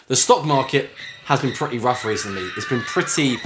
The stock market has been pretty rough recently. It's been pretty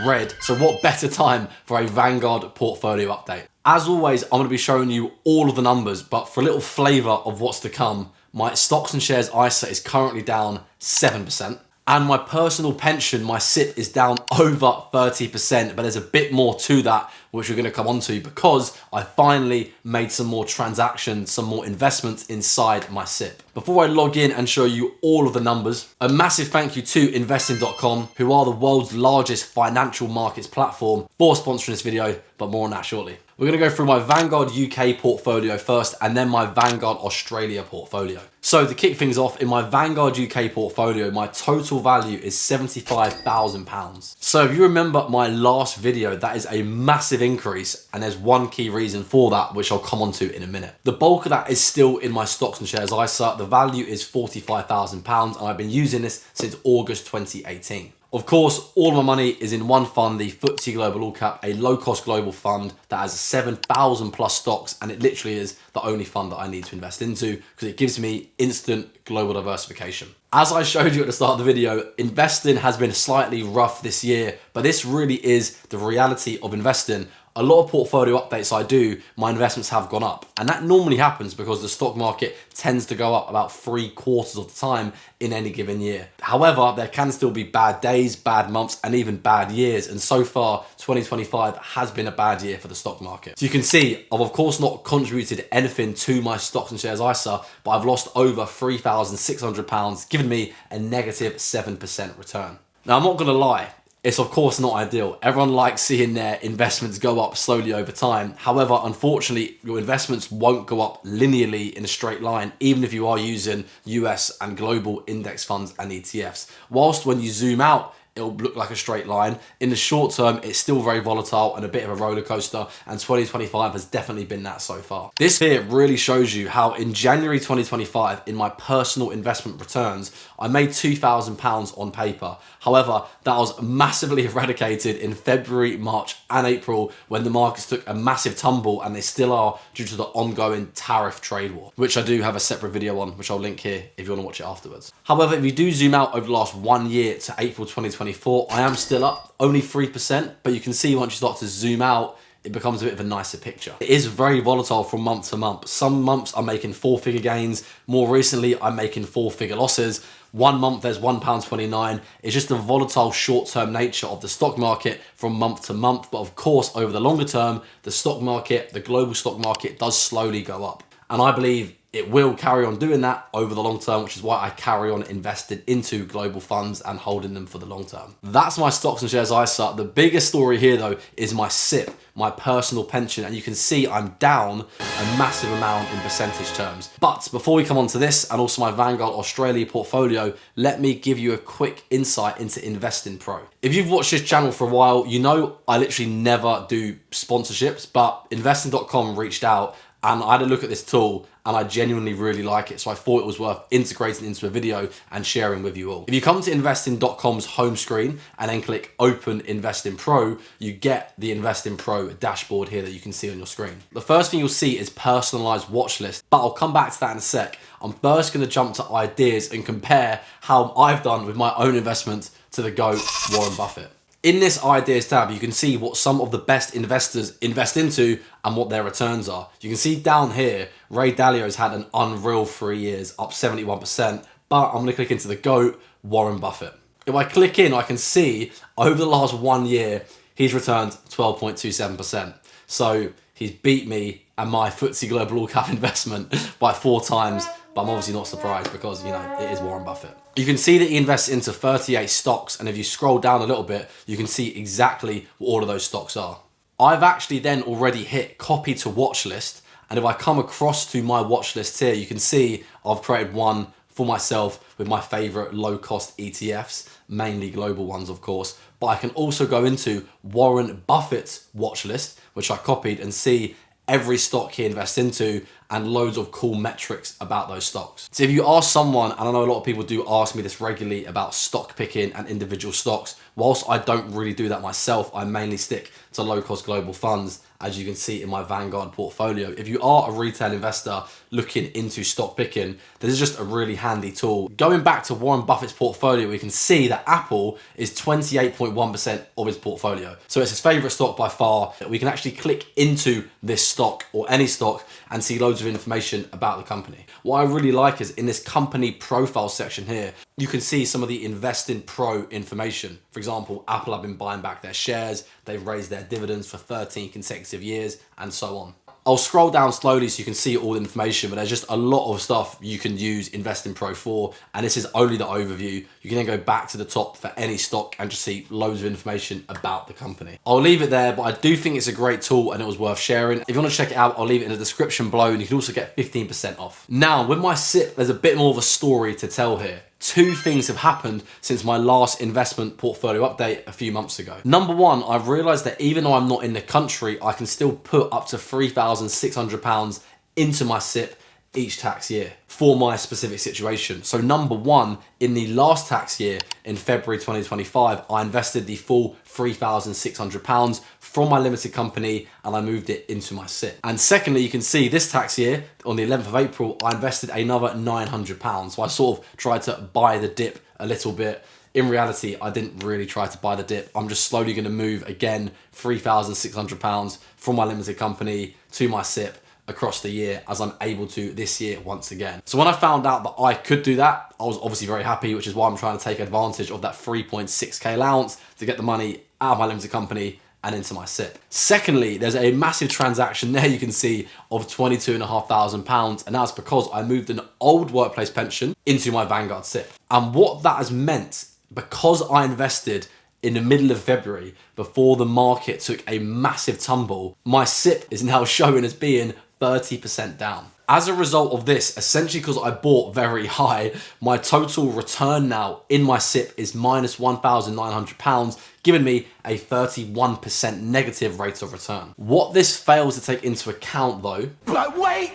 red, so what better time for a Vanguard portfolio update? As always, I'm going to be showing you all of the numbers, but for a little flavour of what's to come, my stocks and shares ISA is currently down 7%. And my personal pension, my SIPP, is down over 30%, but there's a bit more to that, which we're going to come on to because I finally made some more transactions, some more investments inside my SIPP. Before I log in and show you all of the numbers, a massive thank you to investing.Com, who are the world's largest financial markets platform, for sponsoring this video, but more on that shortly. We're going to go through my Vanguard UK portfolio first and then my Vanguard Australia portfolio. So to kick things off, in my Vanguard UK portfolio, my total value is £75,000. So if you remember my last video, that is a massive increase, and there's one key reason for that, which I'll come on to in a minute. The bulk of that is still in my stocks and shares ISA. The value is £45,000 and I've been using this since August 2018. Of course, all my money is in one fund, the FTSE Global All Cap, a low-cost global fund that has 7,000 plus stocks, and it literally is the only fund that I need to invest into because it gives me instant global diversification. As I showed you at the start of the video, investing has been slightly rough this year, but this really is the reality of investing. A lot of portfolio updates I do, my investments have gone up. And that normally happens because the stock market tends to go up about 3/4 of the time in any given year. However, there can still be bad days, bad months, and even bad years. And so far, 2025 has been a bad year for the stock market. So you can see, I've of course not contributed anything to my stocks and shares ISA, but I've lost over £3,600, giving me a negative 7% return. Now, I'm not gonna lie, it's of course not ideal. Everyone likes seeing their investments go up slowly over time. However, unfortunately, your investments won't go up linearly in a straight line, even if you are using US and global index funds and ETFs. Whilst when you zoom out, it'll look like a straight line. In the short term, it's still very volatile and a bit of a roller coaster, and 2025 has definitely been that so far. This here really shows you how in January 2025, in my personal investment returns, I made £2,000 on paper. However, that was massively eradicated in February, March, and April when the markets took a massive tumble, and they still are due to the ongoing tariff trade war, which I do have a separate video on, which I'll link here if you want to watch it afterwards. However, if you do zoom out over the last 1 year to April 2024, I am still up, only 3%, but you can see once you start to zoom out, it becomes a bit of a nicer picture. It is very volatile from month to month. Some months I'm making 4-figure gains. More recently, I'm making 4-figure losses. One month there's £1.29. It's just the volatile short-term nature of the stock market from month to month. But of course, over the longer term, the stock market, the global stock market does slowly go up. And I believe it will carry on doing that over the long term, which is why I carry on invested into global funds and holding them for the long term. That's my stocks and shares ISA. The biggest story here though is my SIPP, my personal pension, and you can see I'm down a massive amount in percentage terms. But before we come on to this and also my Vanguard Australia portfolio, let me give you a quick insight into Investing Pro. If you've watched this channel for a while, you know I literally never do sponsorships, but investing.com reached out and I had a look at this tool and I genuinely really like it. So I thought it was worth integrating into a video and sharing with you all. If you come to investing.com's home screen and then click Open Investing Pro, you get the Investing Pro dashboard here that you can see on your screen. The first thing you'll see is personalized watch list, but I'll come back to that in a sec. I'm first gonna jump to ideas and compare how I've done with my own investments to the GOAT, Warren Buffett. In this ideas tab, you can see what some of the best investors invest into and what their returns are. You can see down here, Ray Dalio's had an unreal 3 years, up 71%, but I'm gonna click into the GOAT, Warren Buffett. If I click in, I can see over the last 1 year, he's returned 12.27%. So he's beat me and my FTSE Global All Cap investment by 4 times, but I'm obviously not surprised because, you know, it is Warren Buffett. You can see that he invests into 38 stocks, and if you scroll down a little bit, you can see exactly what all of those stocks are. I've actually then already hit copy to watch list, and if I come across to my watch list here, you can see I've created one for myself with my favorite low-cost ETFs, mainly global ones, of course, but I can also go into Warren Buffett's watch list, which I copied, and see every stock he invests into and loads of cool metrics about those stocks. So if you ask someone, and I know a lot of people do ask me this regularly about stock picking and individual stocks, whilst I don't really do that myself, I mainly stick to low-cost global funds as you can see in my Vanguard portfolio. If you are a retail investor looking into stock picking, this is just a really handy tool. Going back to Warren Buffett's portfolio, we can see that Apple is 28.1% of his portfolio. So it's his favorite stock by far. We can actually click into this stock or any stock and see loads of information about the company. What I really like is in this company profile section here, you can see some of the investing pro information. For example, Apple have been buying back their shares, they've raised their dividends for 13 consecutive years, and so on. I'll scroll down slowly so you can see all the information, but there's just a lot of stuff you can use Investing Pro for, and this is only the overview. You can then go back to the top for any stock and just see loads of information about the company. I'll leave it there, but I do think it's a great tool and it was worth sharing. If you want to check it out, I'll leave it in the description below, and you can also get 15% off. Now, with my SIPP, there's a bit more of a story to tell here. Two things have happened since my last investment portfolio update a few months ago. Number one, I've realized that even though I'm not in the country, I can still put up to £3,600 into my SIPP each tax year for my specific situation. So number one, in the last tax year, in February 2025, I invested the full £3,600 from my limited company and I moved it into my SIPP. And secondly, you can see this tax year, on the 11th of April, I invested another £900. So I sort of tried to buy the dip a little bit. In reality, I didn't really try to buy the dip. I'm just slowly gonna move again, £3,600 from my limited company to my SIPP across the year, as I'm able to this year once again. So when I found out that I could do that, I was obviously very happy, which is why I'm trying to take advantage of that 3.6k allowance to get the money out of my limited company and into my SIPP. Secondly, there's a massive transaction there you can see of £22,500, and that's because I moved an old workplace pension into my Vanguard SIPP. And what that has meant, because I invested in the middle of February before the market took a massive tumble, my SIPP is now showing as being 30% down. As a result of this, essentially because I bought very high, my total return now in my SIPP is minus £1,900, giving me a 31% negative rate of return. What this fails to take into account though, but wait,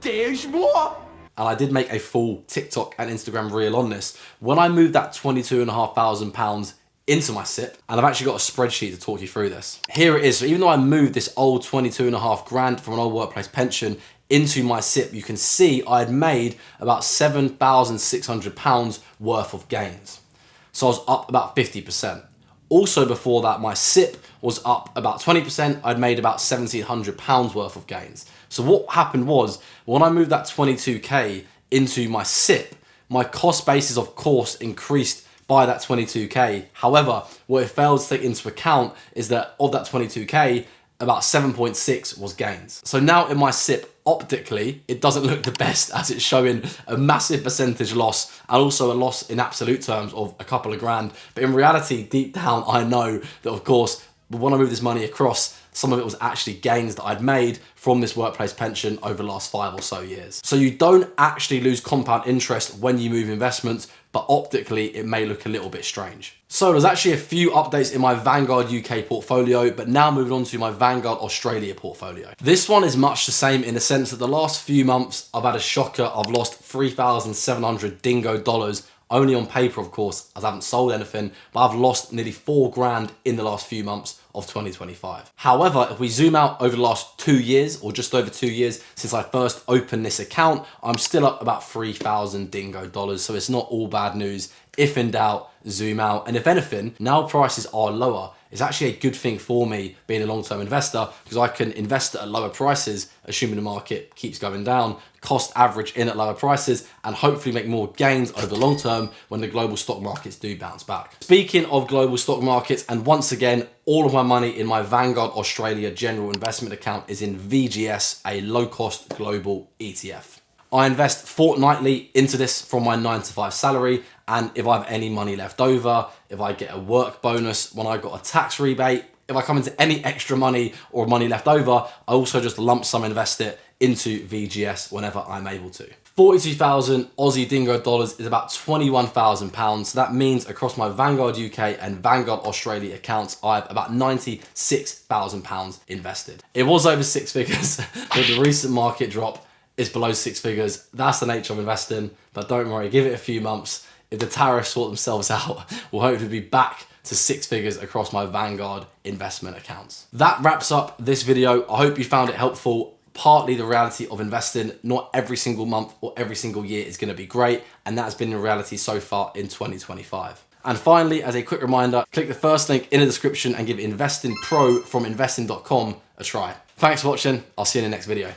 there's more. and I did make a full TikTok and Instagram reel on this, when I moved that £22,500 into my SIPP, and I've actually got a spreadsheet to talk you through this. Here it is. So even though I moved this old 22.5 grand from an old workplace pension into my SIPP, you can see I had made about £7,600 worth of gains. So I was up about 50%. Also before that, my SIPP was up about 20%. I'd made about £1,700 worth of gains. So what happened was, when I moved that 22k into my SIPP, my cost basis of course increased by that 22k. However, what it fails to take into account is that of that 22k, about 7.6 was gains. So now in my SIPP, optically, it doesn't look the best, as it's showing a massive percentage loss and also a loss in absolute terms of a couple of grand. But in reality, deep down, I know that of course, when I move this money across, some of it was actually gains that I'd made from this workplace pension over the last 5 or so years. So you don't actually lose compound interest when you move investments, but optically it may look a little bit strange. So there's actually a few updates in my Vanguard UK portfolio, but now moving on to my Vanguard Australia portfolio. This one is much the same in the sense that the last few months I've had a shocker. I've lost 3,700 dingo dollars, only on paper of course, as I haven't sold anything, but I've lost nearly 4 grand in the last few months of 2025. However, if we zoom out over the last 2 years, or just over 2 years since I first opened this account, I'm still up about 3,000 dingo dollars. So it's not all bad news. If in doubt, zoom out. And if anything, now prices are lower, it's actually a good thing for me being a long-term investor, because I can invest at lower prices, assuming the market keeps going down, cost average in at lower prices, and hopefully make more gains over the long term when the global stock markets do bounce back. Speaking of global stock markets, and once again, all of my money in my Vanguard Australia general investment account is in VGS, a low-cost global ETF. I invest fortnightly into this from my 9 to 5 salary, and if I have any money left over, if I get a work bonus, when I got a tax rebate, if I come into any extra money or money left over, I also just lump sum invest it into VGS whenever I'm able to. 42,000 Aussie dingo dollars is about £21,000. So that means across my Vanguard UK and Vanguard Australia accounts, I have about £96,000 invested. It was over 6 figures, but the recent market drop is below 6 figures. That's the nature of investing, but don't worry, give it a few months. If the tariffs sort themselves out, we'll hopefully be back to 6 figures across my Vanguard investment accounts. That wraps up this video. I hope you found it helpful. Partly the reality of investing, not every single month or every single year is going to be great, and that's been the reality so far in 2025. And finally, as a quick reminder, click the first link in the description and give Investing Pro from investing.com a try. Thanks for watching. I'll see you in the next video.